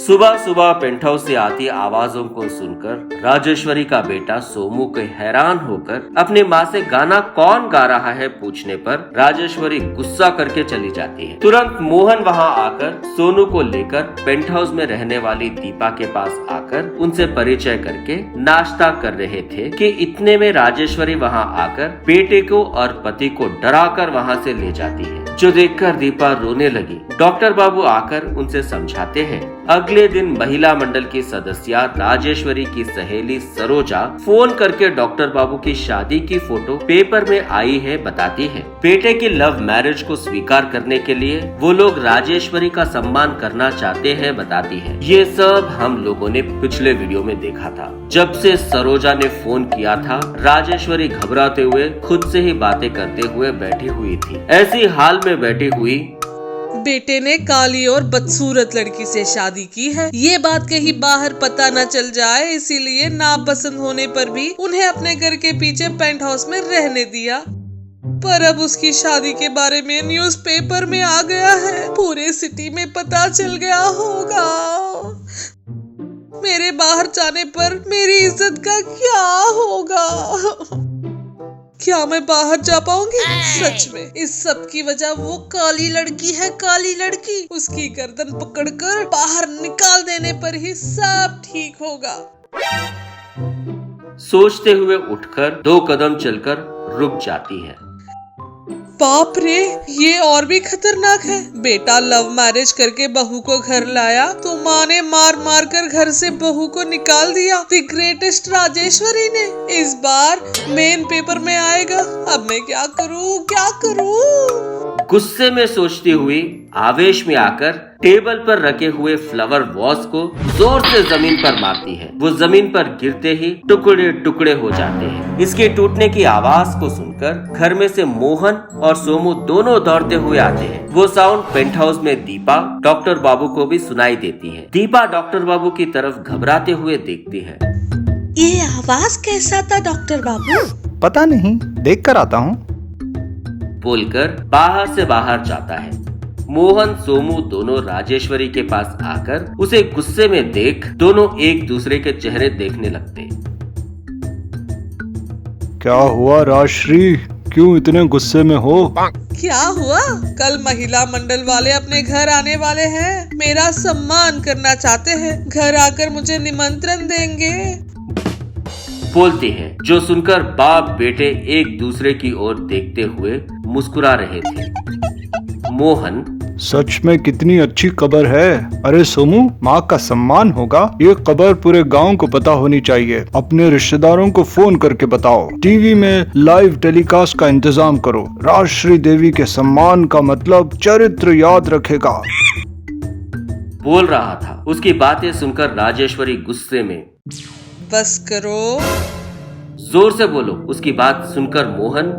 सुबह सुबह paint house से आती आवाजों को सुनकर राजेश्वरी का बेटा सोमू के हैरान होकर अपनी माँ से गाना कौन गा रहा है पूछने पर राजेश्वरी गुस्सा करके चली जाती है। तुरंत मोहन वहाँ आकर सोनू को लेकर पेंट हाउस में रहने वाली दीपा के पास आकर उनसे परिचय करके नाश्ता कर रहे थे कि इतने में राजेश्वरी वहाँ आकर बेटे को और पति को डराकर वहाँ से ले जाती है, जो देखकर दीपा रोने लगी। डॉक्टर बाबू आकर उनसे समझाते हैं। अगले दिन महिला मंडल की सदस्य राजेश्वरी की सहेली सरोजा फोन करके डॉक्टर बाबू की शादी की फोटो पेपर में आई है बताती है। बेटे की लव मैरिज को स्वीकार करने के लिए वो लोग राजेश्वरी का सम्मान करना चाहते हैं बताती है। ये सब हम लोगों ने पिछले वीडियो में देखा था। जब से सरोजा ने फोन किया था, राजेश्वरी घबराते हुए खुद से ही बातें करते हुए बैठी हुई थी। ऐसी हाल में बैठी हुई बेटे ने काली और बदसूरत लड़की से शादी की है, ये बात कहीं बाहर पता न चल जाए, इसीलिए नापसंद होने पर भी उन्हें अपने घर के पीछे पेंट हाउस में रहने दिया। पर अब उसकी शादी के बारे में न्यूज़पेपर में आ गया है, पूरे सिटी में पता चल गया होगा। मेरे बाहर जाने पर मेरी इज्जत का क्या होगा? क्या मैं बाहर जा पाऊंगी? सच में इस सब की वजह वो काली लड़की है, काली लड़की। उसकी गर्दन पकड़कर बाहर निकाल देने पर ही सब ठीक होगा। सोचते हुए उठकर 2 कदम चलकर रुक जाती है। बाप रे, ये और भी खतरनाक है। बेटा लव मैरिज करके बहू को घर लाया तो माँ ने मार मार कर घर से बहू को निकाल दिया। द ग्रेटेस्ट राजेश्वरी ने इस बार मेन पेपर में आएगा। अब मैं क्या करूँ, क्या करूँ? गुस्से में सोचती हुई आवेश में आकर टेबल पर रखे हुए फ्लावर वॉस को जोर से जमीन पर मारती है। वो जमीन पर गिरते ही टुकड़े टुकड़े हो जाते हैं। इसके टूटने की आवाज को सुनकर घर में से मोहन और सोमू दोनों दौड़ते हुए आते हैं। वो साउंड पेंट हाउस में दीपा डॉक्टर बाबू को भी सुनाई देती है। दीपा डॉक्टर बाबू की तरफ घबराते हुए देखती है। ये आवाज कैसा था डॉक्टर बाबू? पता नहीं, देख कर आता हूँ, बोलकर बाहर से बाहर जाता है। मोहन सोमू दोनों राजेश्वरी के पास आकर उसे गुस्से में देख दोनों एक दूसरे के चेहरे देखने लगते। क्या हुआ राजश्री, क्यों इतने गुस्से में हो? क्या हुआ? कल महिला मंडल वाले अपने घर आने वाले हैं, मेरा सम्मान करना चाहते हैं, घर आकर मुझे निमंत्रण देंगे, बोलती है। जो सुनकर बाप बेटे एक दूसरे की ओर देखते हुए मुस्कुरा रहे थे। मोहन, सच में कितनी अच्छी खबर है। अरे सोमू, माँ का सम्मान होगा, ये खबर पूरे गांव को पता होनी चाहिए। अपने रिश्तेदारों को फोन करके बताओ, टीवी में लाइव टेलीकास्ट का इंतजाम करो। राजश्री देवी के सम्मान का मतलब चरित्र याद रखेगा, बोल रहा था। उसकी बातें सुनकर राजेश्वरी गुस्से में, बस करो, जोर से बोलो। उसकी बात सुनकर मोहन,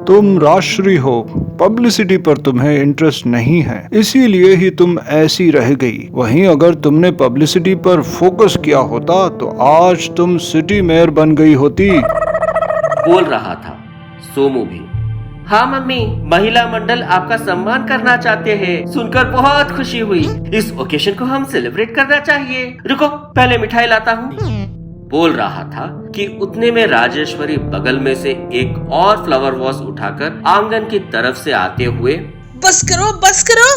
तुम राजश्री हो, पब्लिसिटी पर तुम्हें इंटरेस्ट नहीं है, इसीलिए ही तुम ऐसी रह गई। वहीं अगर तुमने पब्लिसिटी पर फोकस किया होता तो आज तुम सिटी मेयर बन गई होती, बोल रहा था। सोमू भी, हाँ मम्मी, महिला मंडल आपका सम्मान करना चाहते हैं, सुनकर बहुत खुशी हुई। इस ओकेजन को हम सेलिब्रेट करना चाहिए। रुको, पहले मिठाई लाता हूँ, बोल रहा था कि उतने में राजेश्वरी बगल में से एक और फ्लावर वॉस उठाकर आंगन की तरफ से आते हुए, बस करो, बस करो,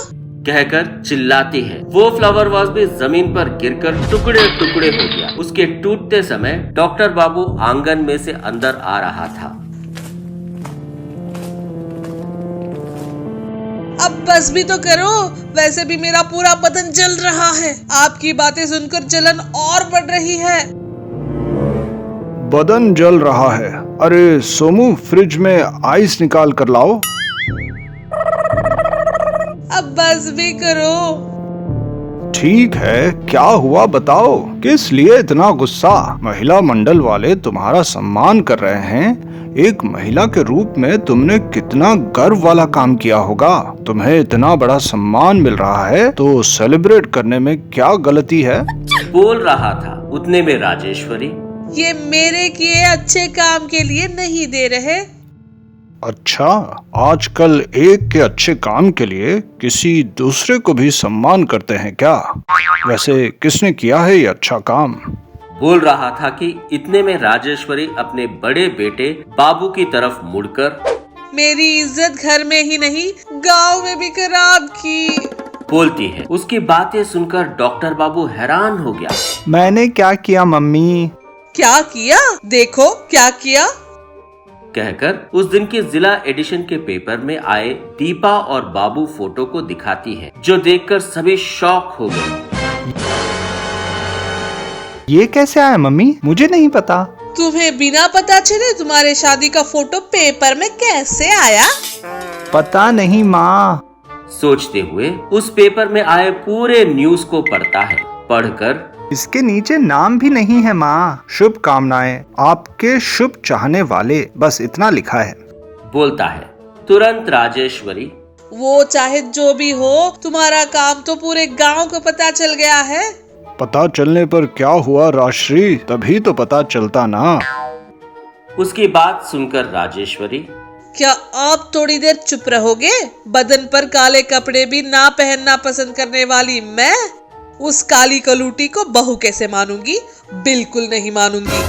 कहकर चिल्लाती है। वो फ्लावर वॉस भी जमीन पर गिरकर टुकड़े टुकड़े हो गया। उसके टूटते समय डॉक्टर बाबू आंगन में से अंदर आ रहा था। अब बस भी तो करो, वैसे भी मेरा पूरा बदन जल रहा है। आपकी बातें सुनकर जलन और बढ़ रही है। बदन जल रहा है? अरे सोमू, फ्रिज में आइस निकाल कर लाओ। अब बस भी करो। ठीक है, क्या हुआ बताओ, किस लिए इतना गुस्सा? महिला मंडल वाले तुम्हारा सम्मान कर रहे हैं। एक महिला के रूप में तुमने कितना गर्व वाला काम किया होगा। तुम्हें इतना बड़ा सम्मान मिल रहा है तो सेलिब्रेट करने में क्या गलती है, बोल रहा था। उतने में राजेश्वरी, ये मेरे किए अच्छे काम के लिए नहीं दे रहे। अच्छा, आजकल एक के अच्छे काम के लिए किसी दूसरे को भी सम्मान करते हैं क्या? वैसे किसने किया है ये अच्छा काम? बोल रहा था कि इतने में राजेश्वरी अपने बड़े बेटे बाबू की तरफ मुड़कर मेरी इज्जत घर में ही नहीं गांव में भी खराब की बोलती है। उसकी बातें सुनकर डॉक्टर बाबू हैरान हो गया। मैंने क्या किया मम्मी? क्या किया? देखो क्या किया? कहकर उस दिन के जिला एडिशन के पेपर में आए दीपा और बाबू फोटो को दिखाती है, जो देखकर सभी शॉक हो गए। ये कैसे आया मम्मी? मुझे नहीं पता। तुम्हें बिना पता चले तुम्हारे शादी का फोटो पेपर में कैसे आया? पता नहीं माँ। सोचते हुए उस पेपर में आए पूरे न्यूज को पढ़ता है। पढ़कर इसके नीचे नाम भी नहीं है माँ। शुभकामनाएं, आपके शुभ चाहने वाले, बस इतना लिखा है। बोलता है। तुरंत राजेश्वरी, वो चाहे जो भी हो, तुम्हारा काम तो पूरे गांव को पता चल गया है। पता चलने पर क्या हुआ राजश्री? तभी तो पता चलता ना। उसकी बात सुनकर राजेश्वरी, क्या आप थोड़ी देर चुप रहोगे? बदन पर काले कपड़े भी ना पहनना पसंद करने वाली मैं उस काली कलूटी को बहू कैसे मानूंगी? बिल्कुल नहीं मानूंगी।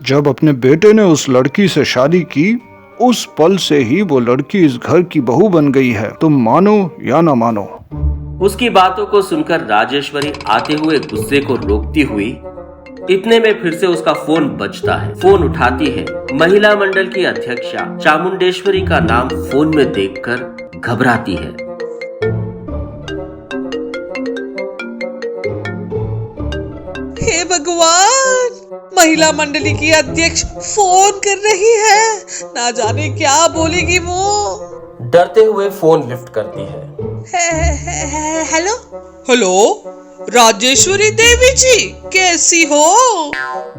जब अपने बेटे ने उस लड़की से शादी की, उस पल से ही वो लड़की इस घर की बहू बन गई है। तुम मानो या ना मानो। उसकी बातों को सुनकर राजेश्वरी आते हुए गुस्से को रोकती हुई, इतने में फिर से उसका फोन बजता है। फोन उठाती है। महिला मंडल की अध्यक्षा चामुंडेश्वरी का नाम फोन में देखकर घबराती है। हे भगवान, महिला मंडली की अध्यक्ष फोन कर रही है। ना जाने क्या बोलेगी वो। डरते हुए फोन लिफ्ट करती है। हेलो हेलो, राजेश्वरी देवी जी कैसी हो?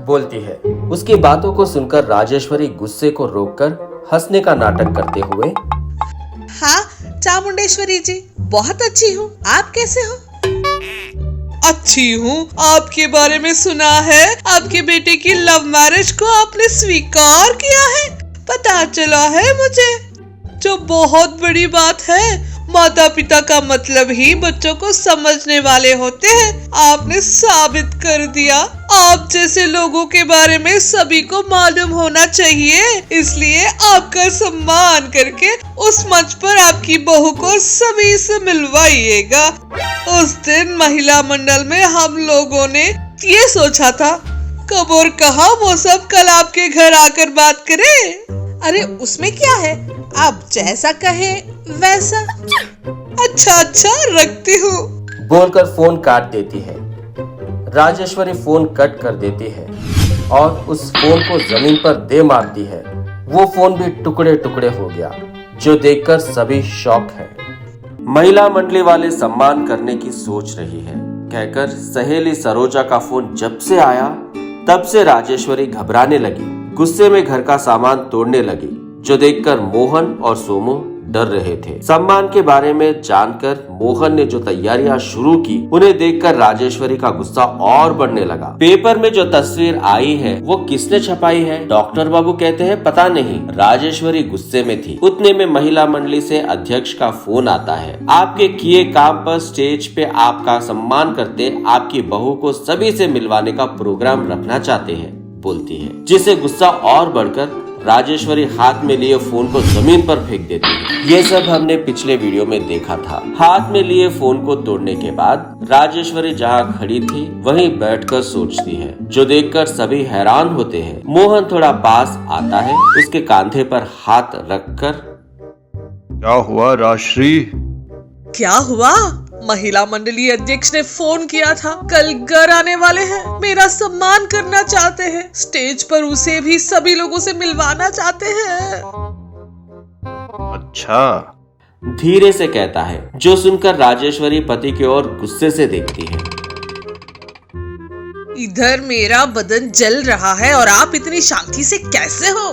बोलती है। उसकी बातों को सुनकर राजेश्वरी गुस्से को रोककर हंसने का नाटक करते हुए, हाँ चामुंडेश्वरी जी, बहुत अच्छी हूँ। आप कैसे हो? अच्छी हूँ। आपके बारे में सुना है, आपके बेटे की लव मैरिज को आपने स्वीकार किया है। पता चला है मुझे, जो बहुत बड़ी बात है। माता पिता का मतलब ही बच्चों को समझने वाले होते हैं। आपने साबित कर दिया। आप जैसे लोगों के बारे में सभी को मालूम होना चाहिए, इसलिए आपका सम्मान करके उस मंच पर आपकी बहू को सभी से मिलवाइएगा। उस दिन महिला मंडल में हम लोगों ने ये सोचा था, कब और कहा वो सब कल आपके घर आकर बात करें। अरे उसमें क्या है, आप जैसा कहे वैसा। अच्छा रखती हूँ। बोलकर फोन काट देती है। राजेश्वरी फोन कट कर देती है और उस फोन को जमीन पर दे मारती है। वो फोन भी टुकड़े टुकड़े हो गया, जो देखकर सभी शॉक है। महिला मंडली वाले सम्मान करने की सोच रही है, कहकर सहेली सरोजा का फोन जब से आया तब से राजेश्वरी घबराने लगी। गुस्से में घर का सामान तोड़ने लगी, जो देखकर मोहन और सोमू डर रहे थे। सम्मान के बारे में जानकर मोहन ने जो तैयारियां शुरू की, उन्हें देखकर राजेश्वरी का गुस्सा और बढ़ने लगा। पेपर में जो तस्वीर आई है वो किसने छपाई है? डॉक्टर बाबू कहते हैं पता नहीं। राजेश्वरी गुस्से में थी। उतने में महिला मंडली से अध्यक्ष का फोन आता है। आपके किए काम पर स्टेज पे आपका सम्मान करते आपकी बहू को सभी से मिलवाने का प्रोग्राम रखना चाहते हैं, बोलती है, जिसे गुस्सा और बढ़कर राजेश्वरी हाथ में लिए फोन को जमीन पर फेंक देती है। ये सब हमने पिछले वीडियो में देखा था। हाथ में लिए फोन को तोड़ने के बाद राजेश्वरी जहाँ खड़ी थी वहीं बैठकर सोचती है, जो देखकर सभी हैरान होते हैं। मोहन थोड़ा पास आता है, उसके कांधे पर हाथ रखकर, क्या हुआ राजश्री? क्या हुआ? महिला मंडली अध्यक्ष ने फोन किया था, कल घर आने वाले हैं, मेरा सम्मान करना चाहते हैं, स्टेज पर उसे भी सभी लोगों से मिलवाना चाहते हैं। अच्छा, धीरे से कहता है, जो सुनकर राजेश्वरी पति की ओर गुस्से से देखती है। इधर मेरा बदन जल रहा है और आप इतनी शांति से कैसे हो?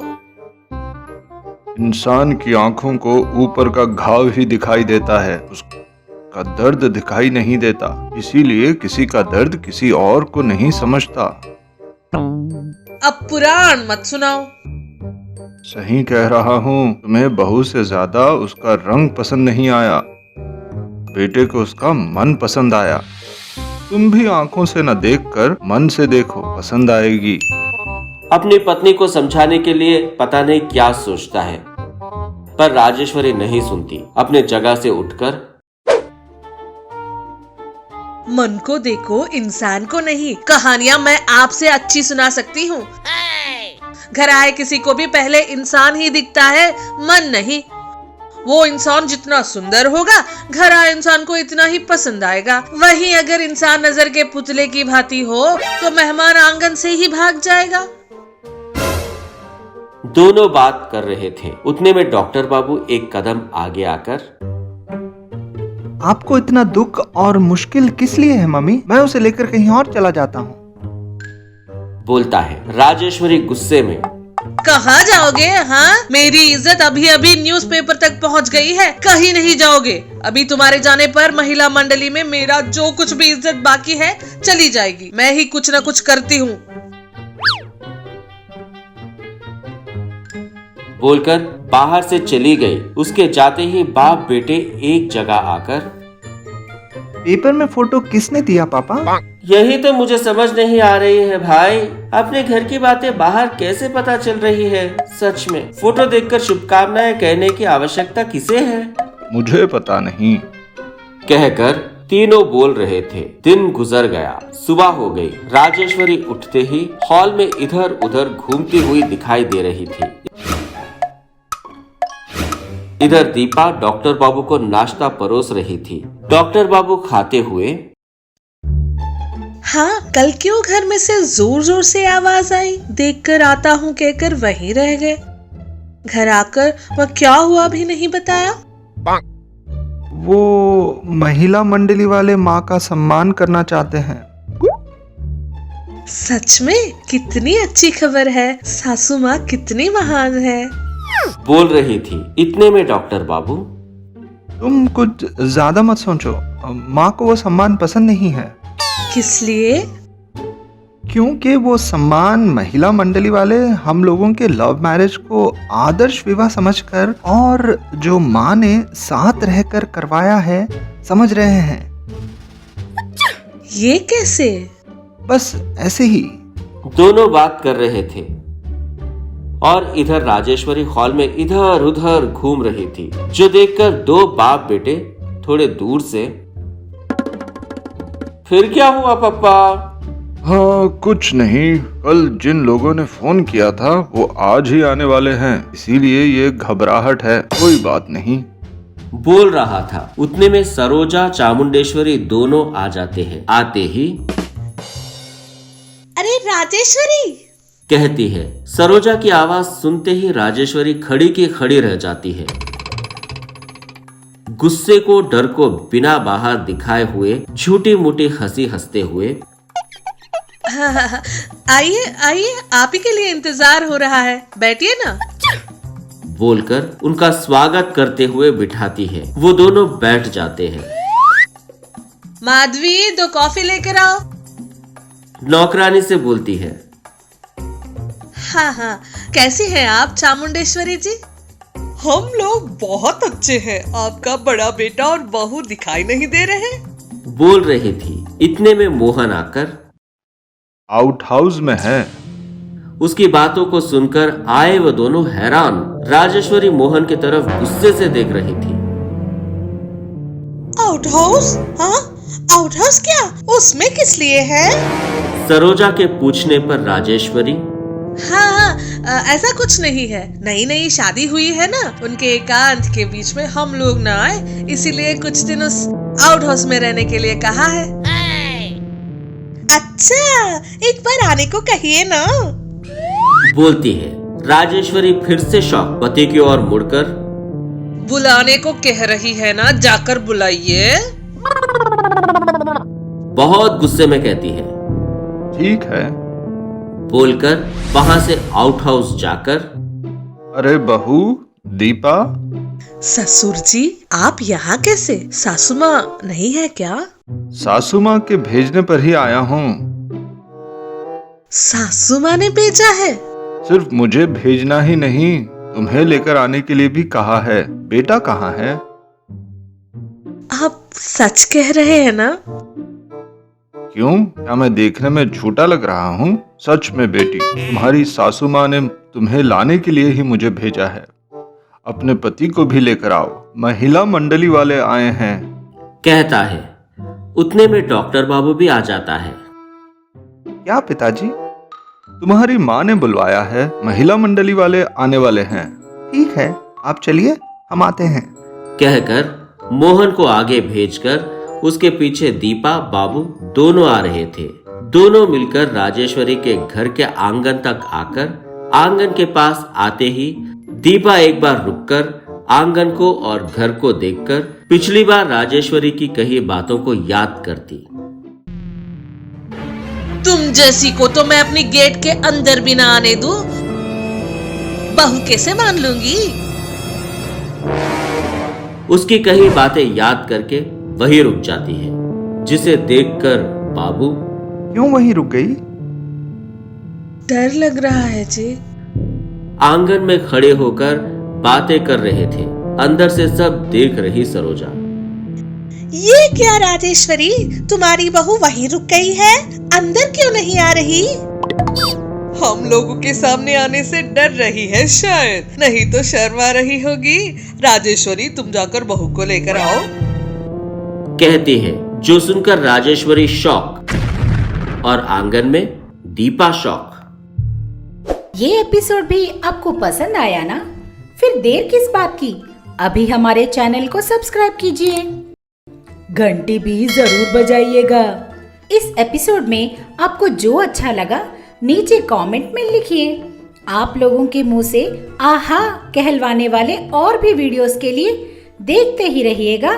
इंसान की आंखों को ऊपर का घाव ही दिखाई देता है, उसका दर्द दिखाई नहीं देता। इसीलिए किसी का दर्द किसी और को नहीं समझता। अब पुराण मत सुनाओ। सही कह रहा हूँ, तुम्हें बहू से ज्यादा उसका रंग पसंद नहीं आया, बेटे को उसका मन पसंद आया। तुम भी आंखों से न देखकर मन से देखो, पसंद आएगी। अपनी पत्नी को समझाने के लिए पता नहीं क्या सोचता है, पर राजेश्वरी नहीं सुनती। अपने जगह से उठकर मन को देखो, इंसान को नहीं। कहानियां मैं आपसे अच्छी सुना सकती हूँ। घर आए किसी को भी पहले इंसान ही दिखता है, मन नहीं। वो इंसान जितना सुंदर होगा, घर आए इंसान को इतना ही पसंद आएगा। वहीं अगर इंसान नजर के पुतले की भांति हो तो मेहमान आंगन से ही भाग जाएगा। दोनों बात कर रहे थे, उतने में डॉक्टर बाबू एक कदम आगे आकर, आपको इतना दुख और मुश्किल किस लिए है मम्मी? मैं उसे लेकर कहीं और चला जाता हूँ। बोलता है। राजेश्वरी गुस्से में, कहाँ जाओगे? हाँ, मेरी इज्जत अभी अभी न्यूज़पेपर तक पहुँच गई है, कहीं नहीं जाओगे। अभी तुम्हारे जाने पर महिला मंडली में मेरा जो कुछ भी इज्जत बाकी है चली जाएगी। मैं ही कुछ न कुछ करती हूँ। बोलकर बाहर से चली गई। उसके जाते ही बाप बेटे एक जगह आकर, पेपर में फोटो किसने दिया पापा? यही तो मुझे समझ नहीं आ रही है भाई, अपने घर की बातें बाहर कैसे पता चल रही है? सच में फोटो देखकर शुभकामनाएं कहने की आवश्यकता किसे है? मुझे पता नहीं, कहकर तीनों बोल रहे थे। दिन गुजर गया, सुबह हो गई। राजेश्वरी उठते ही हॉल में इधर उधर घूमती हुई दिखाई दे रही थी। इधर दीपा डॉक्टर बाबू को नाश्ता परोस रही थी। डॉक्टर बाबू खाते हुए, हाँ, कल क्यों घर में से जोर जोर से आवाज आई? देखकर आता हूँ कहकर वहीं रह गए। घर आकर वह क्या हुआ भी नहीं बताया। वो महिला मंडली वाले माँ का सम्मान करना चाहते हैं। सच में? कितनी अच्छी खबर है। सासू माँ कितनी महान है। बोल रही थी। इतने में डॉक्टर बाबू, तुम कुछ ज्यादा मत सोचो, माँ को वो सम्मान पसंद नहीं है। किस लिए? क्योंकि वो सम्मान महिला मंडली वाले हम लोगों के लव मैरिज को आदर्श विवाह समझकर और जो माँ ने साथ रहकर करवाया है समझ रहे हैं। ये कैसे? बस ऐसे ही। दोनों बात कर रहे थे और इधर राजेश्वरी हॉल में इधर उधर घूम रही थी, जो देखकर दो बाप बेटे थोड़े दूर से, फिर क्या हुआ पापा? हाँ, कुछ नहीं। कल जिन लोगों ने फोन किया था वो आज ही आने वाले हैं, इसीलिए ये घबराहट है, कोई बात नहीं। बोल रहा था। उतने में सरोजा चामुंडेश्वरी दोनों आ जाते हैं। आते ही, अरे राजेश्वरी, कहती है। सरोजा की आवाज सुनते ही राजेश्वरी खड़ी की खड़ी रह जाती है। गुस्से को डर को बिना बाहर दिखाए हुए झूठी मूठी हंसी हंसते हुए, आइए आइए, आप ही के लिए इंतजार हो रहा है, बैठिए ना। बोलकर उनका स्वागत करते हुए बिठाती है। वो दोनों बैठ जाते हैं। माधवी, 2 कॉफी लेकर आओ। नौकरानी से बोलती है। हाँ हाँ, कैसी हैं आप चामुंडेश्वरी जी? हम लोग बहुत अच्छे हैं। आपका बड़ा बेटा और बहू दिखाई नहीं दे रहे? बोल रही थी। इतने में मोहन आकर आउट हाउस में है। उसकी बातों को सुनकर आए वो दोनों हैरान। राजेश्वरी मोहन की तरफ गुस्से से देख रही थी। Out house? हाँ, आउट हाउस क्या? उसमें किस लिए है? सरोजा के पूछने पर राजेश्वरी, हाँ, ऐसा कुछ नहीं है। नई नई शादी हुई है ना, उनके एकांत के बीच में हम लोग ना आए, इसीलिए कुछ दिन उस आउट हाउस में रहने के लिए कहा है। अच्छा, एक बार आने को कहिए ना। बोलती है। राजेश्वरी फिर से शॉक पति की ओर मुड़कर, बुलाने को कह रही है ना, जाकर बुलाइए। बहुत गुस्से में कहती है। ठीक है। बोलकर वहां से आउट हाउस जाकर, अरे बहू दीपा, ससुर जी, आप यहाँ कैसे? सासू माँ नहीं है क्या? सासू माँ के भेजने पर ही आया हूँ। सासू माँ ने भेजा है? सिर्फ मुझे भेजना ही नहीं, तुम्हें लेकर आने के लिए भी कहा है। बेटा कहाँ है? आप सच कह रहे हैं ना? क्यों, क्या मैं देखने में झूठा लग रहा हूँ? सच में बेटी, तुम्हारी सासू माँ ने तुम्हें लाने के लिए ही मुझे भेजा है। अपने पति को भी लेकर आओ, महिला मंडली वाले आए हैं। कहता है। उतने में डॉक्टर बाबू भी आ जाता है। क्या पिताजी, तुम्हारी माँ ने बुलवाया है, महिला मंडली वाले आने वाले हैं। ठीक है, आप चलिए, हम आते हैं। कहकर मोहन को आगे भेजकर उसके पीछे दीपा बाबू दोनों आ रहे थे। दोनों मिलकर राजेश्वरी के घर के आंगन तक आकर आंगन के पास आते ही दीपा एक बार रुककर आंगन को और घर को देखकर पिछली बार राजेश्वरी की कही बातों को याद करती। तुम जैसी को तो मैं अपनी गेट के अंदर भी ना आने दूं। बहू कैसे मान लूंगी? उसकी कही बातें याद करके वही रुक जाती है, जिसे देखकर बाबू क्यों वहीं रुक गई? डर लग रहा है जी। आंगन में खड़े होकर बातें कर रहे थे। अंदर से सब देख रही सरोजा। ये क्या राजेश्वरी, तुम्हारी बहू वहीं रुक गई है, अंदर क्यों नहीं आ रही? हम लोगों के सामने आने से डर रही है शायद, नहीं तो शर्मा रही होगी। राजेश्वरी, तुम जाकर बहू को लेकर आओ। कहती है, जो सुनकर राजेश्वरी शॉक और आंगन में दीपा शॉक। ये एपिसोड भी आपको पसंद आया ना? फिर देर किस बात की, अभी हमारे चैनल को सब्सक्राइब कीजिए, घंटी भी जरूर बजाइएगा। इस एपिसोड में आपको जो अच्छा लगा नीचे कमेंट में लिखिए। आप लोगों के मुंह से आहा कहलवाने वाले और भी वीडियोस के लिए देखते ही रहिएगा